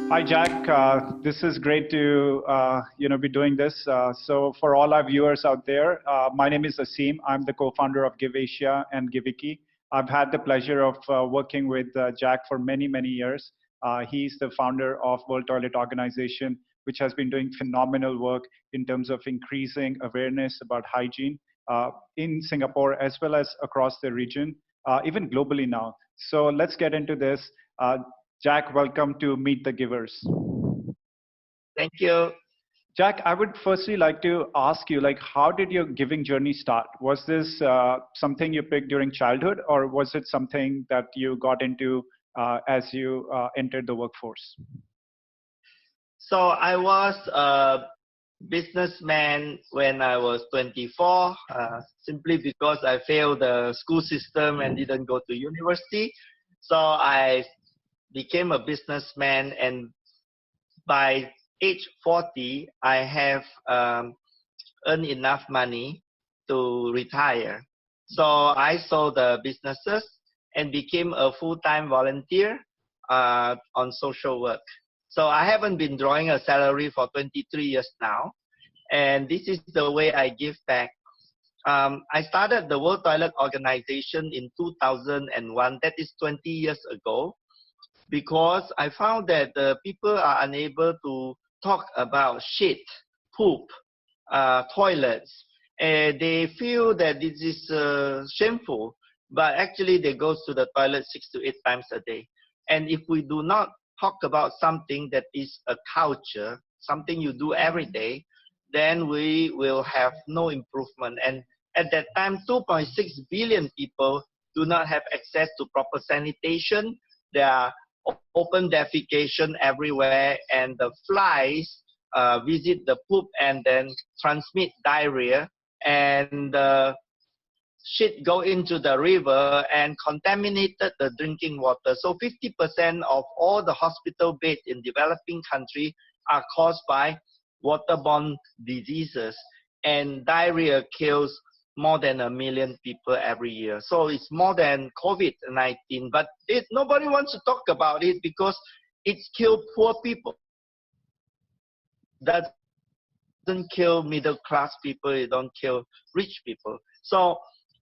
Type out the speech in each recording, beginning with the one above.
Hi, Jack. This is great to be doing this. So for all our viewers out there, my name is Asim. I'm the co-founder of Give Asia and Giviki. I've had the pleasure of working with Jack for many, many years. He's the founder of World Toilet Organization, which has been doing phenomenal work in terms of increasing awareness about hygiene in Singapore as well as across the region, even globally now. So let's get into this. Jack, welcome to Meet the Givers. Thank you. Jack, I would firstly like to ask you, how did your giving journey start? Was this something you picked during childhood, or was it something that you got into as you entered the workforce? So I was a businessman when I was 24, simply because I failed the school system and didn't go to university. So I became a businessman, and by age 40, I have earned enough money to retire. So I sold the businesses and became a full-time volunteer on social work. So I haven't been drawing a salary for 23 years now, and this is the way I give back. I started the World Toilet Organization in 2001, that is 20 years ago, because I found that people are unable to talk about shit, poop, toilets. They feel that this is shameful, but actually they go to the toilet 6 to 8 times a day. And if we do not talk about something that is a culture, something you do every day, then we will have no improvement. And at that time, 2.6 billion people do not have access to proper sanitation. There are open defecation everywhere, and the flies visit the poop and then transmit diarrhea, and shit go into the river and contaminated the drinking water. So 50% of all the hospital beds in developing countries are caused by waterborne diseases, and diarrhea kills more than 1 million people every year. So it's more than COVID-19, but nobody wants to talk about it because it's killed poor people. That doesn't kill middle class people, it don't kill rich people. So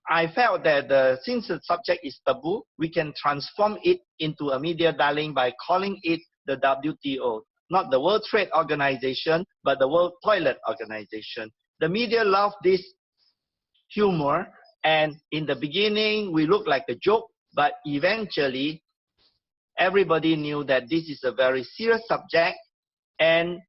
I felt that since the subject is taboo, we can transform it into a media darling by calling it the WTO. Not the World Trade Organization, but the World Toilet Organization. The media love this humor, and in the beginning we looked like a joke, but eventually everybody knew that this is a very serious subject. And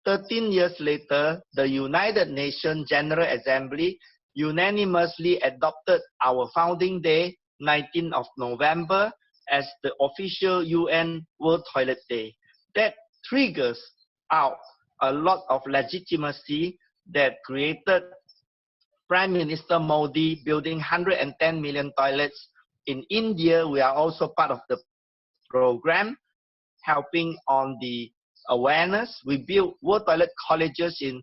13 years later, the United Nations General Assembly unanimously adopted our founding day, 19th of November, as the official UN World Toilet Day. That triggers out a lot of legitimacy that created Prime Minister Modi building 110 million toilets. In India, we are also part of the program, helping on the awareness. We built World Toilet Colleges in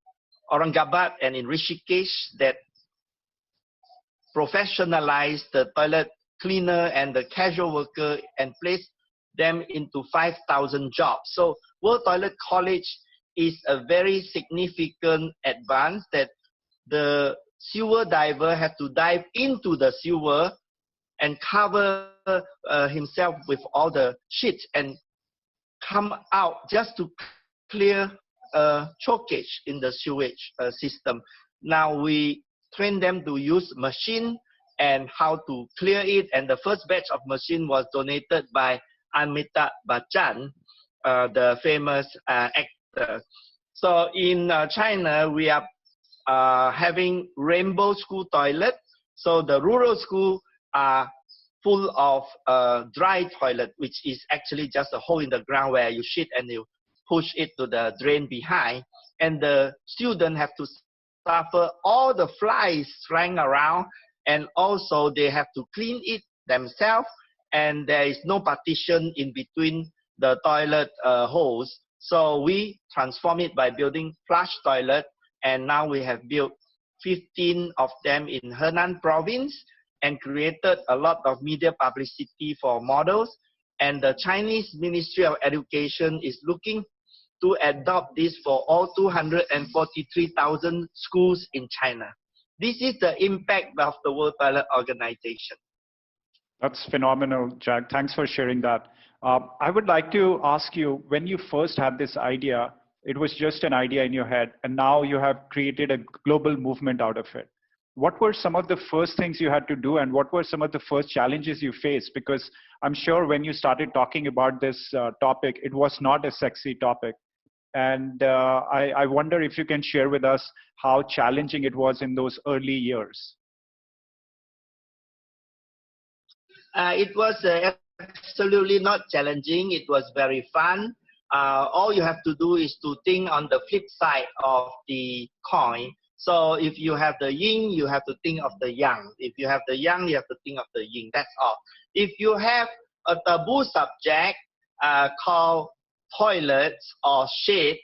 Aurangabad and in Rishikesh that professionalize the toilet cleaner and the casual worker and place them into 5,000 jobs. So World Toilet College is a very significant advance that the sewer diver has to dive into the sewer and cover himself with all the shit and come out just to clear chokage in the sewage system. Now we train them to use machine and how to clear it, and the first batch of machine was donated by Amitabh Bachchan, the famous actor. So in China, we are having rainbow school toilet. So the rural school are full of dry toilet, which is actually just a hole in the ground where you shit and you push it to the drain behind. And the students have to suffer all the flies flying around, and also they have to clean it themselves, and there is no partition in between the toilet holes. So we transform it by building flush toilet, and now we have built 15 of them in Henan province and created a lot of media publicity for models. And the Chinese Ministry of Education is looking to adopt this for all 243,000 schools in China. This is the impact of the World Toilet Organization. That's phenomenal, Jack. Thanks for sharing that. I would like to ask you, when you first had this idea, it was just an idea in your head, and now you have created a global movement out of it. What were some of the first things you had to do, and what were some of the first challenges you faced? Because I'm sure when you started talking about this topic, it was not a sexy topic. And I wonder if you can share with us how challenging it was in those early years. It was absolutely not challenging. It was very fun. All you have to do is to think on the flip side of the coin. So if you have the yin, you have to think of the yang. If you have the yang, you have to think of the yin. That's all. If you have a taboo subject called toilets or shit,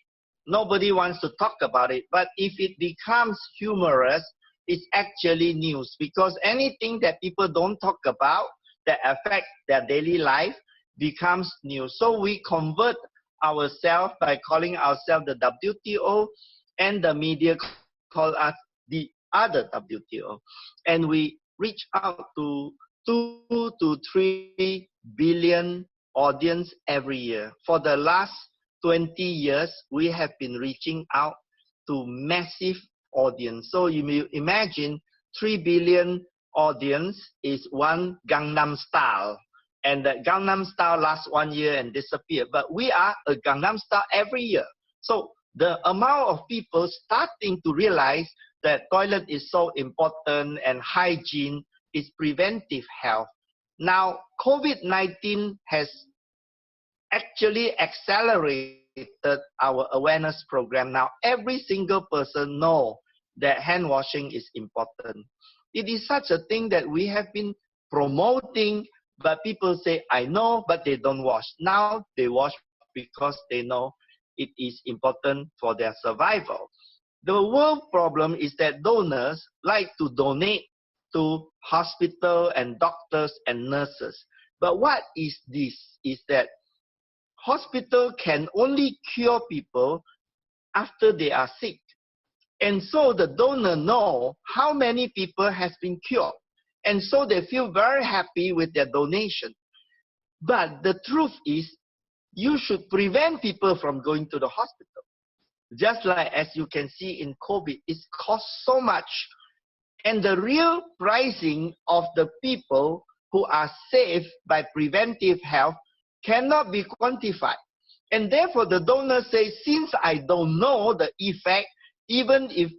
nobody wants to talk about it. But if it becomes humorous, it's actually news, because anything that people don't talk about that affect their daily life becomes news. So we convert ourselves by calling ourselves the WTO, and the media call us the other WTO. And we reach out to 2 to 3 billion audience every year. For the last 20 years, we have been reaching out to massive audience. So you may imagine 3 billion audience is one Gangnam Style. And the Gangnam Style lasts 1 year and disappear. But we are a Gangnam Style every year. So the amount of people starting to realize that toilet is so important and hygiene is preventive health. Now, COVID-19 has actually accelerated our awareness program. Now, every single person knows that hand washing is important. It is such a thing that we have been promoting, but people say, I know, but they don't wash. Now they wash because they know it is important for their survival. The world problem is that donors like to donate to hospital and doctors and nurses. But what is this? Is that hospital can only cure people after they are sick. And so the donor know how many people has been cured. And so they feel very happy with their donation. But the truth is, you should prevent people from going to the hospital. Just like as you can see in COVID, it costs so much. And the real pricing of the people who are saved by preventive health cannot be quantified. And therefore the donor says, since I don't know the effect, even if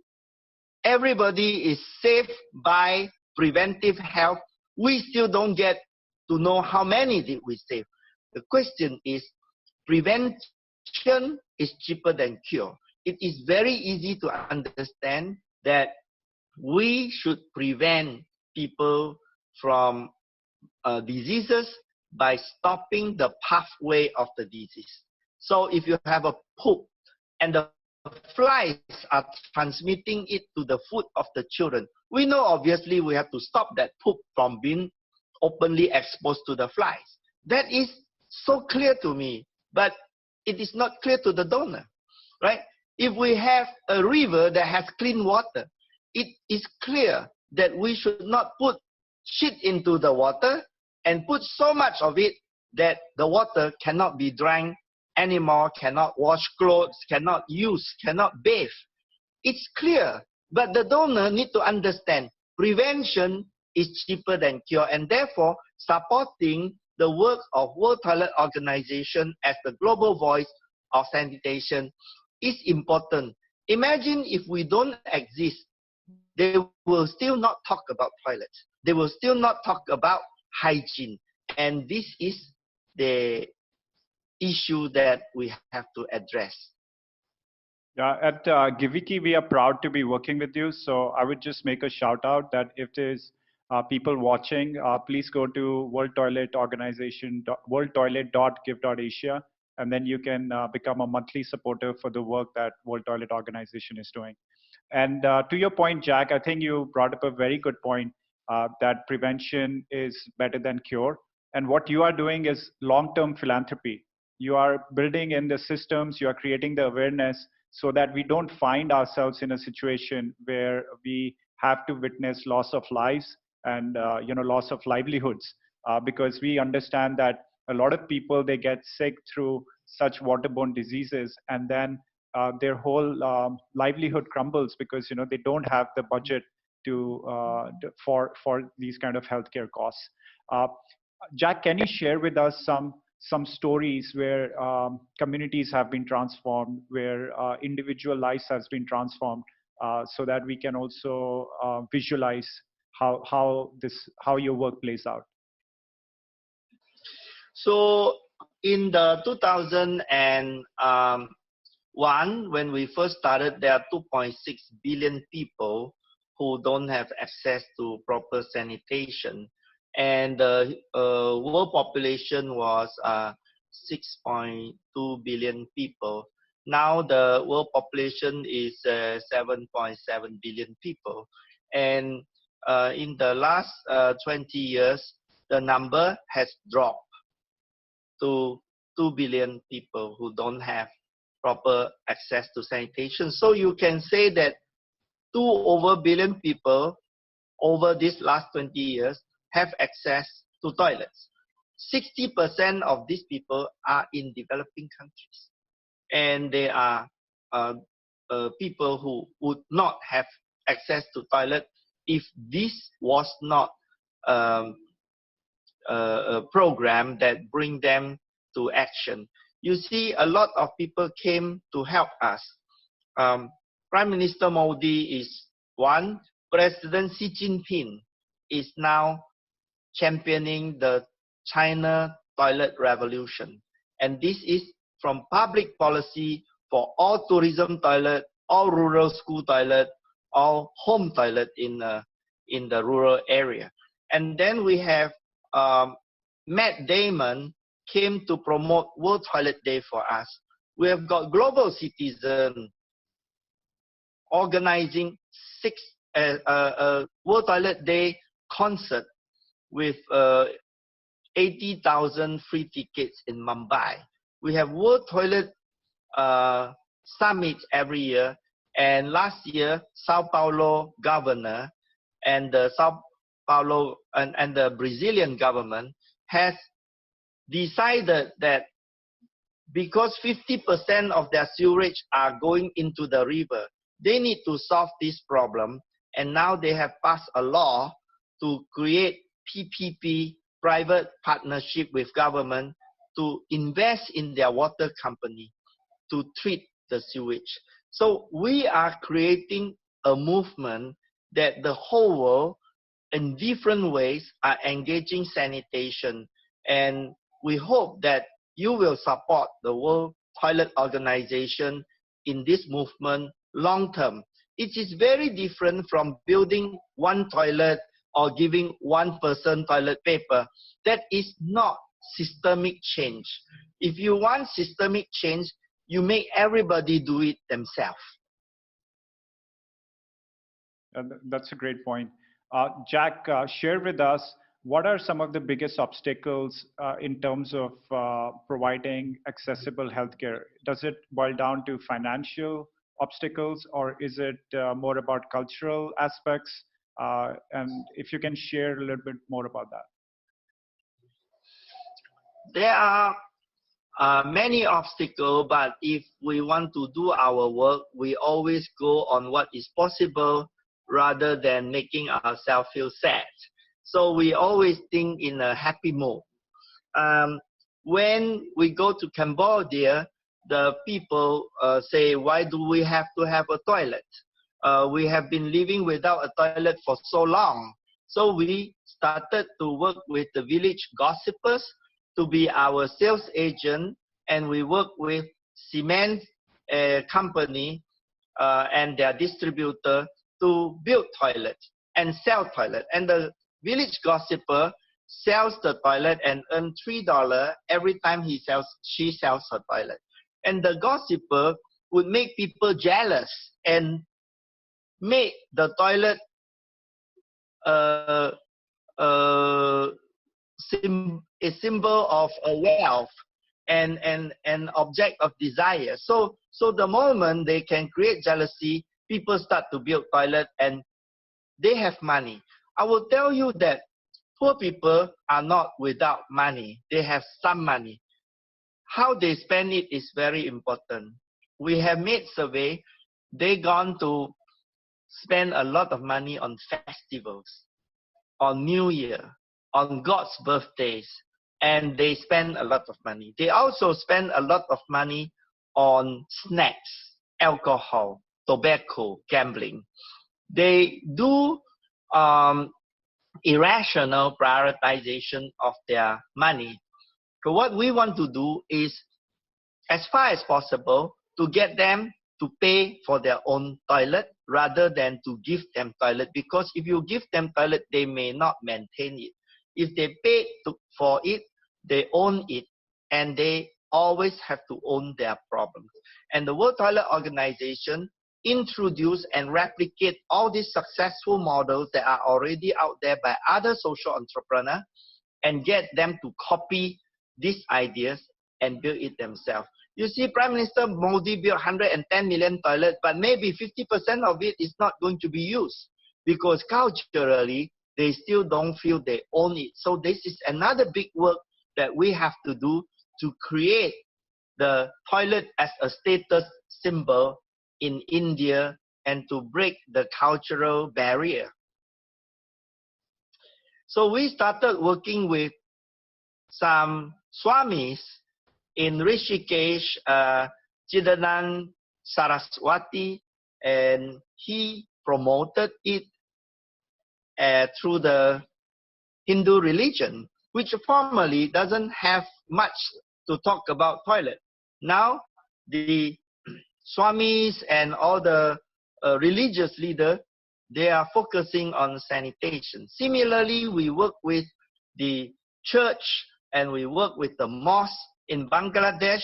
everybody is saved by preventive health, we still don't get to know how many did we save. The question is, prevention is cheaper than cure. It is very easy to understand that we should prevent people from diseases by stopping the pathway of the disease. So if you have a poop and the flies are transmitting it to the food of the children, we know obviously we have to stop that poop from being openly exposed to the flies. That is so clear to me, but it is not clear to the donor, right? If we have a river that has clean water, it is clear that we should not put shit into the water and put so much of it that the water cannot be drank anymore, cannot wash clothes, cannot use, cannot bathe. It's clear, but the donor need to understand prevention is cheaper than cure, and therefore supporting the work of World Toilet Organization as the global voice of sanitation is important. Imagine if we don't exist, they will still not talk about toilets. They will still not talk about hygiene. And this is the issue that we have to address. Yeah, at Giviki, we are proud to be working with you. So I would just make a shout out that if there's people watching, please go to World Toilet Organization, worldtoilet.give.asia, and then you can become a monthly supporter for the work that World Toilet Organization is doing. And to your point, Jack, I think you brought up a very good point that prevention is better than cure. And what you are doing is long-term philanthropy. You are building in the systems, you are creating the awareness so that we don't find ourselves in a situation where we have to witness loss of lives and loss of livelihoods, because we understand that a lot of people, they get sick through such waterborne diseases, and then their whole livelihood crumbles because they don't have the budget for these kind of healthcare costs. Uh, Jack, can you share with us some stories where communities have been transformed, where individual lives has been transformed, so that we can also visualize how your work plays out? So in the 2001, when we first started, there are 2.6 billion people who don't have access to proper sanitation. And the world population was 6.2 billion people. Now the world population is 7.7 billion people. And in the last 20 years, the number has dropped to 2 billion people who don't have proper access to sanitation. So you can say that 2 over billion people over these last 20 years have access to toilets. 60% of these people are in developing countries, and they are people who would not have access to toilet if this was not a program that bring them to action. You see, a lot of people came to help us. Prime Minister Modi is one. President Xi Jinping is now championing the China toilet revolution. And this is from public policy for all tourism toilet, all rural school toilet, all home toilet in the rural area. And then we have Matt Damon came to promote World Toilet Day for us. We have got Global Citizen organizing World Toilet Day concert with 80,000 free tickets in Mumbai. We have World Toilet Summits every year. And last year, Sao Paulo governor and the and the Brazilian government has decided that because 50% of their sewage are going into the river, they need to solve this problem. And now they have passed a law to create PPP, private partnership with government, to invest in their water company to treat the sewage. So we are creating a movement that the whole world in different ways are engaging sanitation. And we hope that you will support the World Toilet Organization in this movement long term. It is very different from building one toilet or giving one person toilet paper. That is not systemic change. If you want systemic change, you make everybody do it themselves. That's a great point. Jack, share with us, what are some of the biggest obstacles in terms of providing accessible healthcare? Does it boil down to financial obstacles, or is it more about cultural aspects? And if you can share a little bit more about that. There are many obstacles, but if we want to do our work, we always go on what is possible rather than making ourselves feel sad. So we always think in a happy mode. When we go to Cambodia, the people say, why do we have to have a toilet? We have been living without a toilet for so long. So we started to work with the village gossipers to be our sales agent, and we work with cement company and their distributor to build toilets and sell toilet. And the village gossiper sells the toilet and earns $3 every time she sells her toilet. And the gossiper would make people jealous and make the toilet a symbol of a wealth and an object of desire. So the moment they can create jealousy, people start to build toilet and they have money. I will tell you that poor people are not without money. They have some money. How they spend it is very important. We have made survey. They gone to spend a lot of money on festivals, on New Year, on God's birthdays, and they spend a lot of money. They also spend a lot of money on snacks, alcohol, tobacco, gambling. They do irrational prioritization of their money. So what we want to do is, as far as possible, to get them to pay for their own toilet rather than to give them toilet, because if you give them toilet, they may not maintain it. If they pay for it, they own it, and they always have to own their problems. And the World Toilet Organization introduce and replicate all these successful models that are already out there by other social entrepreneurs and get them to copy these ideas and build it themselves. You see, Prime Minister Modi built 110 million toilets, but maybe 50% of it is not going to be used because culturally, they still don't feel they own it. So this is another big work that we have to do to create the toilet as a status symbol in India and to break the cultural barrier. So we started working with some swamis in Rishikesh, Chidanand Saraswati, and he promoted it through the Hindu religion, which formerly doesn't have much to talk about toilet. Now, the swamis and all the religious leaders, they are focusing on sanitation. Similarly, we work with the church and we work with the mosque in Bangladesh.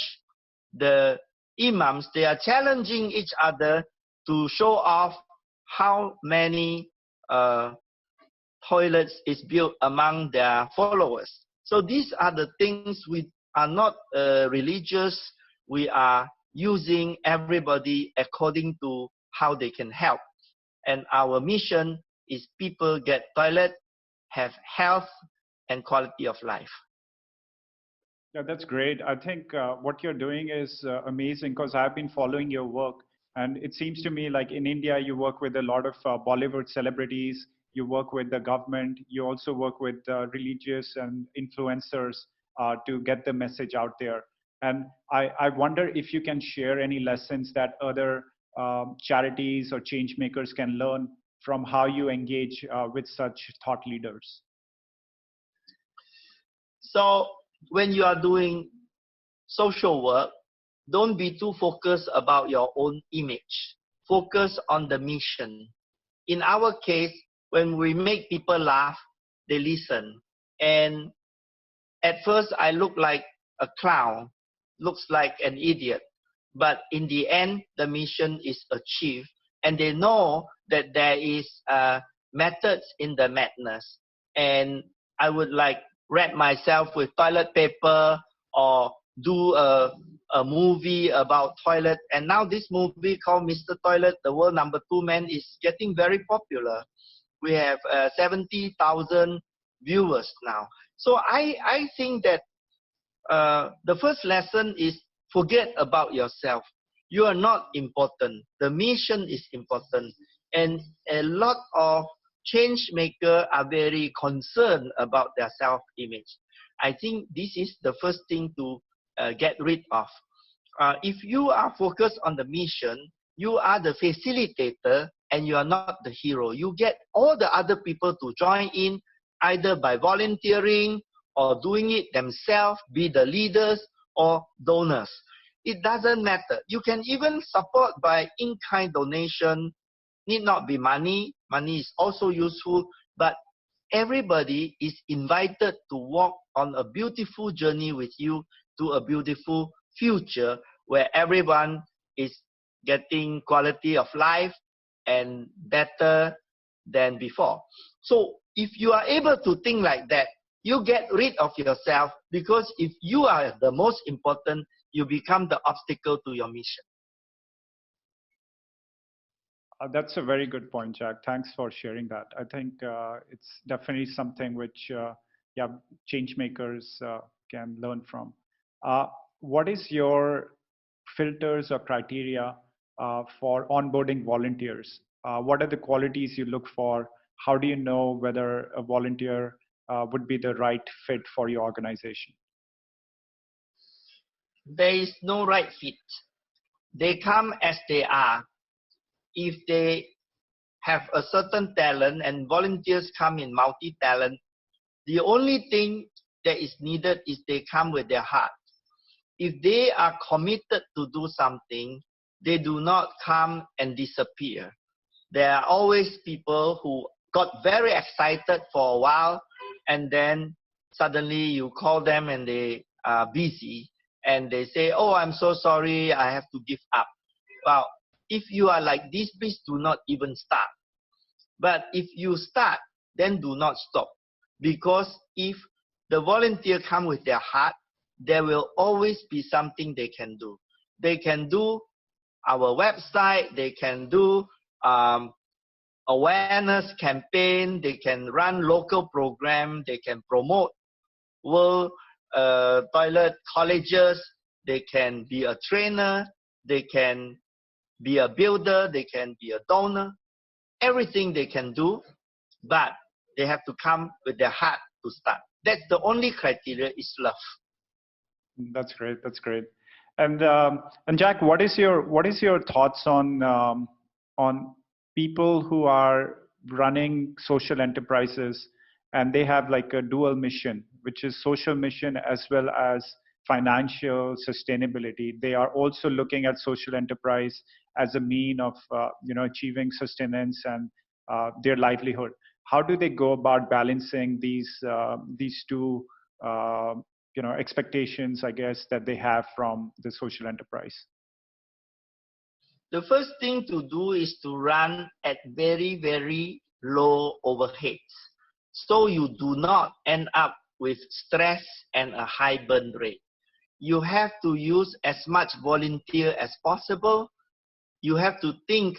The imams, they are challenging each other to show off how many toilets is built among their followers. So these are the things. We are not religious. We are using everybody according to how they can help. And our mission is people get toilet, have health and quality of life. Yeah, that's great. I think what you're doing is amazing because I've been following your work. And it seems to me like in India, you work with a lot of Bollywood celebrities, you work with the government, you also work with religious and influencers to get the message out there. And I wonder if you can share any lessons that other charities or change makers can learn from how you engage with such thought leaders. So when you are doing social work, don't be too focused about your own image. Focus on the mission. In our case, when we make people laugh, they listen. And at first, I look like a clown, looks like an idiot. But in the end, the mission is achieved. And they know that there is methods in the madness. And I would like wrap myself with toilet paper or do a movie about toilet. And now this movie called Mr. Toilet, the world #2 man, is getting very popular. We have 70,000 viewers now. So I think that the first lesson is forget about yourself. You are not important. The mission is important. And a lot of change makers are very concerned about their self-image. I think this is the first thing to get rid of. If you are focused on the mission, you are the facilitator and you are not the hero. You get all the other people to join in either by volunteering or doing it themselves, be the leaders or donors. It doesn't matter. You can even support by in-kind donation. Need not be money. Money is also useful, but everybody is invited to walk on a beautiful journey with you to a beautiful future where everyone is getting quality of life and better than before. So if you are able to think like that, You get rid of yourself, because if you are the most important, you become the obstacle to your mission. That's a very good point, Jack. Thanks for sharing that. I think it's definitely something which, yeah, change makers can learn from. What is your filters or criteria for onboarding volunteers? What are the qualities you look for? How do you know whether a volunteer would be the right fit for your organization? There is no right fit. They come as they are. If they have a certain talent, and volunteers come in multi-talent, the only thing that is needed is they come with their heart. If they are committed to do something, they do not come and disappear. There are always people who got very excited for a while, and then suddenly you call them and they are busy, and they say, oh, I'm so sorry, I have to give up. Well, if you are like this, please do not even start. But if you start, then do not stop. Because if the volunteer come with their heart, there will always be something they can do. They can do our website, they can do awareness campaign, they can run local program, they can promote world toilet colleges, they can be a trainer, they can be a builder, they can be a donor. Everything they can do, but they have to come with their heart to start. That's the only criteria, is love. That's great. That's great. And Jack, what is your thoughts on people who are running social enterprises and they have like a dual mission, which is social mission as well as financial sustainability. They are also looking at social enterprise as a mean of achieving sustenance and their livelihood. How do they go about balancing these two expectations, I guess, that they have from the social enterprise? The first thing to do is to run at very, very low overheads, so you do not end up with stress and a high burn rate. You have to use as much volunteer as possible. You have to think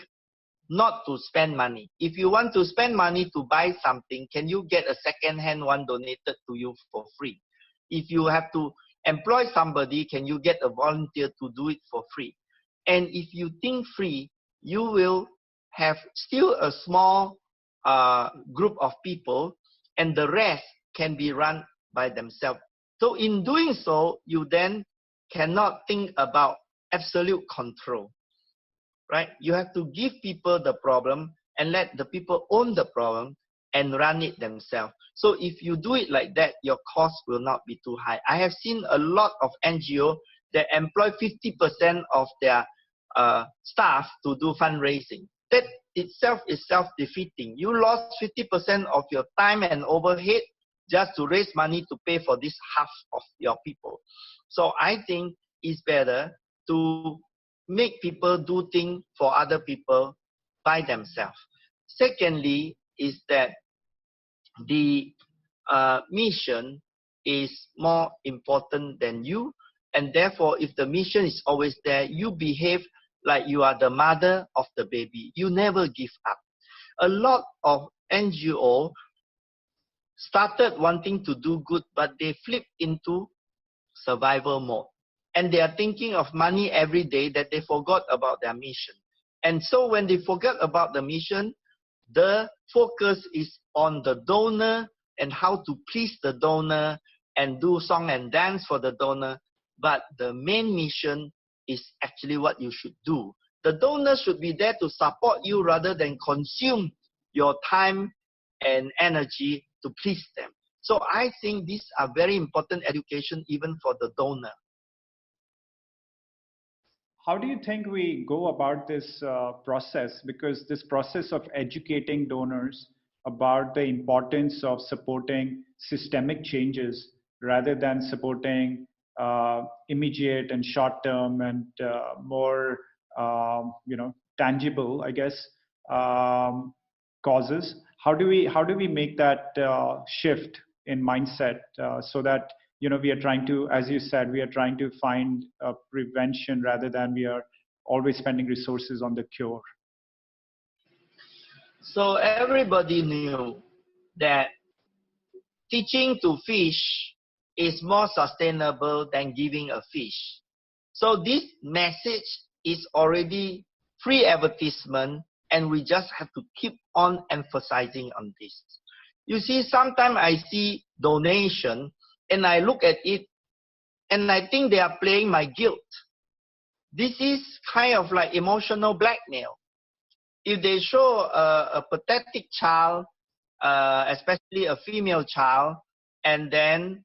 not to spend money. If you want to spend money to buy something, can you get a second-hand one donated to you for free? If you have to employ somebody, can you get a volunteer to do it for free? And if you think free, you will have still a small group of people, and the rest can be run by themselves. So in doing so, you then cannot think about absolute control, right? You have to give people the problem and let the people own the problem and run it themselves. So if you do it like that, your cost will not be too high. I have seen a lot of NGO that employ 50% of their staff to do fundraising. That itself is self-defeating. You lost 50% of your time and overhead just to raise money to pay for this half of your people. So I think it's better to make people do things for other people by themselves. Secondly, is that the mission is more important than you, and therefore if the mission is always there, you behave like you are the mother of the baby. You never give up. A lot of NGO started wanting to do good, but they flip into survival mode, and they are thinking of money every day that they forgot about their mission. And so when they forget about the mission, the focus is on the donor and how to please the donor and do song and dance for the donor. But the main mission is actually what you should do. The donor should be there to support you rather than consume your time and energy to please them. So I think these are very important education even for the donor. How do you think we go about this process? Because this process of educating donors about the importance of supporting systemic changes rather than supporting immediate and short-term and more, tangible, I guess, causes. How do we make that shift in mindset, so that we are trying to, as you said, we are trying to find prevention rather than we are always spending resources on the cure. So everybody knew that teaching to fish is more sustainable than giving a fish. So this message is already free advertisement, and we just have to keep on emphasizing on this. You see, sometimes I see donation and I look at it and I think they are playing my guilt. This is kind of like emotional blackmail. If they show a pathetic child, especially a female child, and then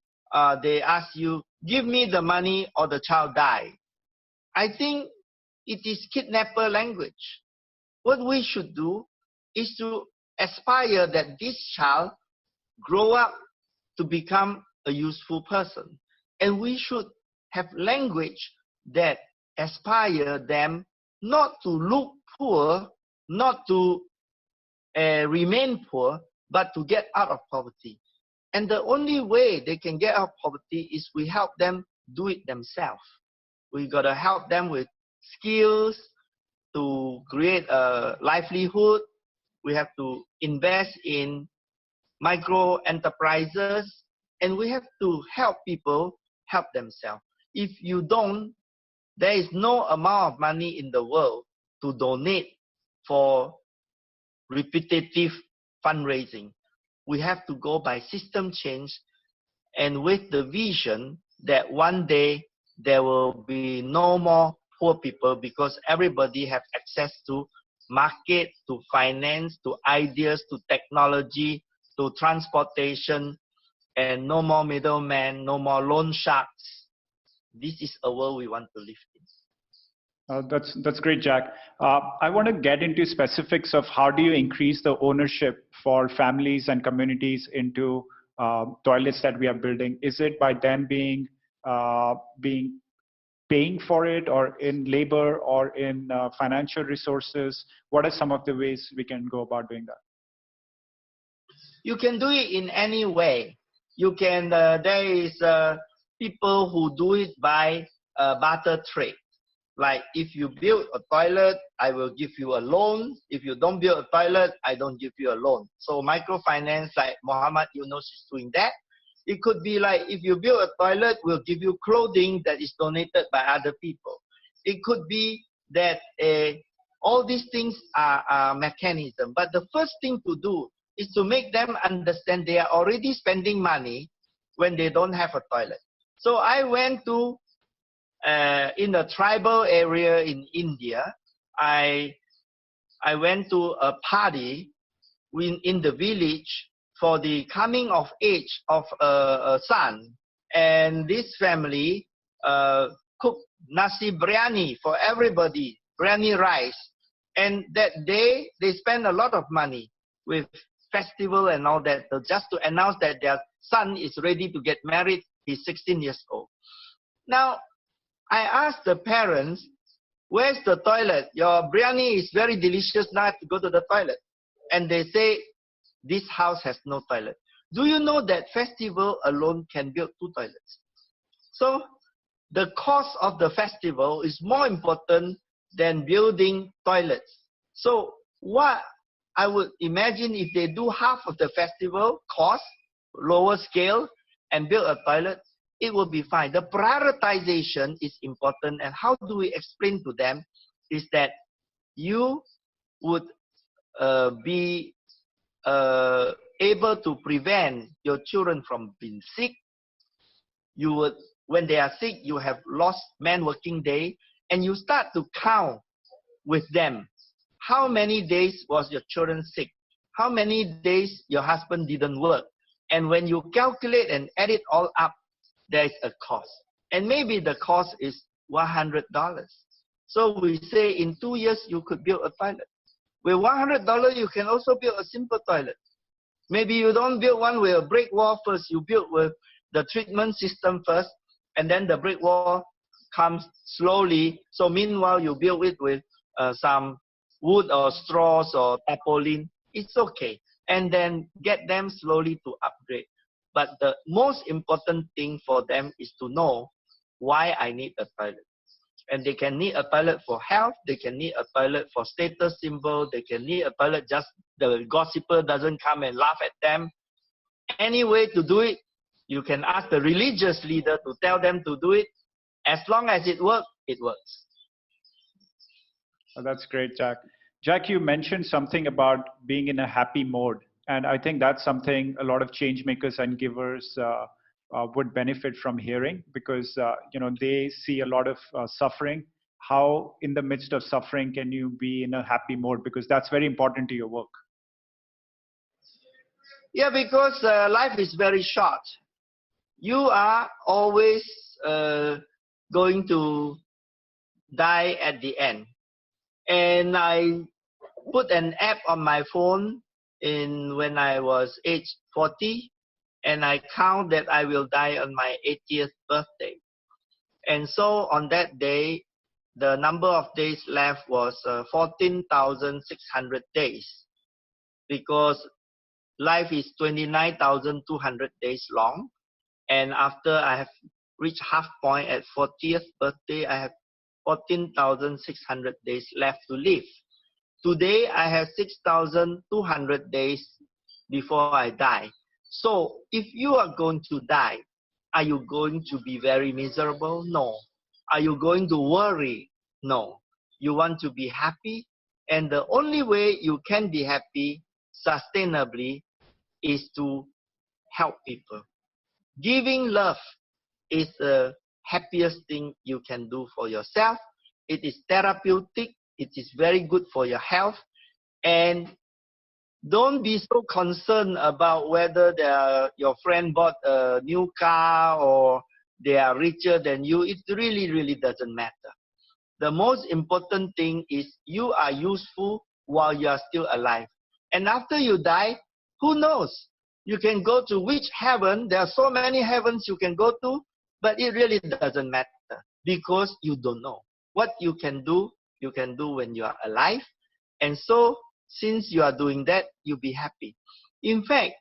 they ask you, give me the money or the child die, I think it is kidnapper language. What we should do is to aspire that this child grow up to become a useful person. And we should have language that aspire them not to look poor, not to remain poor, but to get out of poverty. And the only way they can get out of poverty is we help them do it themselves. We got to help them with skills to create a livelihood. We have to invest in micro enterprises, and we have to help people help themselves. If you don't, there is no amount of money in the world to donate for repetitive fundraising. We have to go by system change, and with the vision that one day there will be no more poor people because everybody have access to market, to finance, to ideas, to technology, to transportation, and no more middlemen, no more loan sharks. This is a world we want to live in. That's great, Jack. I want to get into specifics of how do you increase the ownership for families and communities into toilets that we are building. Is it by them paying for it, or in labor, or in financial resources? What are some of the ways we can go about doing that? You can do it in any way. You can. There is people who do it by barter trade. Like if you build a toilet, I will give you a loan. If you don't build a toilet, I don't give you a loan. So microfinance, like Muhammad Yunus is doing that. It could be like if you build a toilet, we'll give you clothing that is donated by other people. It could be that all these things are mechanism. But the first thing to do is to make them understand they are already spending money when they don't have a toilet. So I went to in a tribal area in India. I went to a party in the village for the coming of age of a son, and this family cooked nasi biryani for everybody, biryani rice, and that day they spent a lot of money with festival and all that, just to announce that their son is ready to get married. He's 16 years old. Now, I asked the parents, where's the toilet? Your biryani is very delicious, now I have to go to the toilet. And they say, this house has no toilet. Do you know that festival alone can build 2 toilets? So the cost of the festival is more important than building toilets. So what I would imagine, if they do half of the festival cost, lower scale, and build a toilet, it will be fine. The prioritization is important, and how do we explain to them is that you would be able to prevent your children from being sick. You would, when they are sick, you have lost man working day, and you start to count with them. How many days was your children sick? How many days your husband didn't work? And when you calculate and add it all up, there is a cost. And maybe the cost is $100. So we say in 2 years, you could build a toilet. With $100, you can also build a simple toilet. Maybe you don't build one with a brick wall first. You build with the treatment system first, and then the brick wall comes slowly. So meanwhile, you build it with some wood or straws or tarpaulin. It's okay. And then get them slowly to upgrade. But the most important thing for them is to know why I need a toilet. And they can need a toilet for health, they can need a toilet for status symbol, they can need a toilet just the gossiper doesn't come and laugh at them. Any way to do it, you can ask the religious leader to tell them to do it. As long as it works, it works. Oh, that's great, Jack. Jack, you mentioned something about being in a happy mode. And I think that's something a lot of change makers and givers would benefit from hearing, because they see a lot of suffering. How in the midst of suffering can you be in a happy mode? Because that's very important to your work. Yeah, because life is very short. You are always going to die at the end. And I put an app on my phone when I was age 40, and I count that I will die on my 80th birthday. And so on that day, the number of days left was 14,600 days, because life is 29,200 days long. And after I have reached half point at 40th birthday, I have 14,600 days left to live. Today, I have 6,200 days before I die. So if you are going to die, are you going to be very miserable? No. Are you going to worry? No. You want to be happy, and the only way you can be happy sustainably is to help people. Giving love is the happiest thing you can do for yourself. It is therapeutic. It is very good for your health. And don't be so concerned about whether your friend bought a new car or they are richer than you. It really, really doesn't matter. The most important thing is you are useful while you are still alive. And after you die, who knows? You can go to which heaven. There are so many heavens you can go to, but it really doesn't matter, because you don't know. What you can do when you are alive. And so, since you are doing that, you'll be happy. In fact,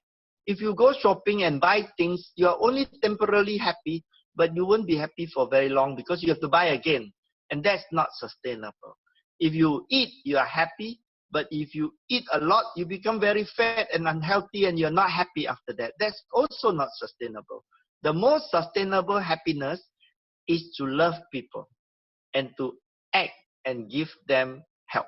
if you go shopping and buy things, you are only temporarily happy, but you won't be happy for very long, because you have to buy again. And that's not sustainable. If you eat, you are happy. But if you eat a lot, you become very fat and unhealthy, and you're not happy after that. That's also not sustainable. The most sustainable happiness is to love people and to act and give them help.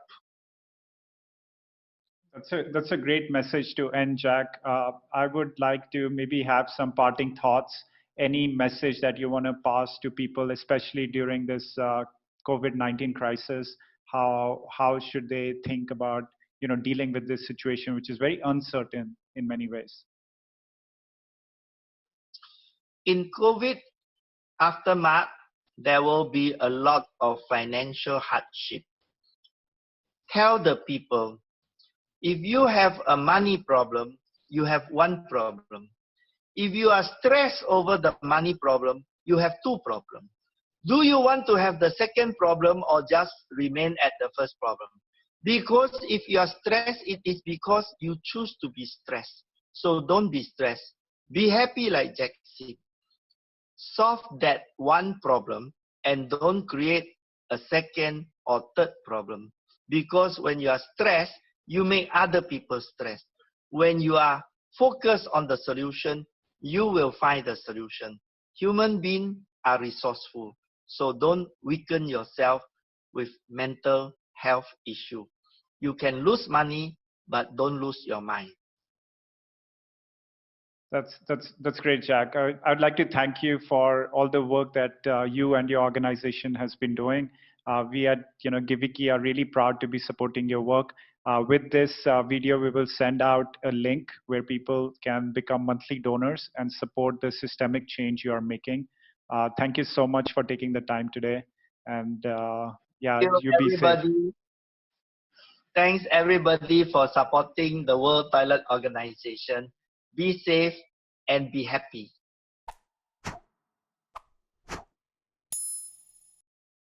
That's a great message to end, Jack. I would like to maybe have some parting thoughts. Any message that you want to pass to people, especially during this COVID-19 crisis? How should they think about dealing with this situation, which is very uncertain in many ways? In COVID aftermath, there will be a lot of financial hardship. Tell the people, if you have a money problem, you have one problem. If you are stressed over the money problem, you have two problems. Do you want to have the second problem, or just remain at the first problem? Because if you are stressed, it is because you choose to be stressed. So don't be stressed. Be happy like Jack said. Solve that one problem and don't create a second or third problem. Because when you are stressed, you make other people stressed. When you are focused on the solution, you will find the solution. Human beings are resourceful. So don't weaken yourself with mental health issue. You can lose money, but don't lose your mind. That's great, Jack. I'd like to thank you for all the work that you and your organization has been doing. We at Giviki are really proud to be supporting your work. With this video, we will send out a link where people can become monthly donors and support the systemic change you are making. Thank you so much for taking the time today. And yeah, you be safe. Thanks everybody for supporting the World Toilet Organization. Be safe and be happy.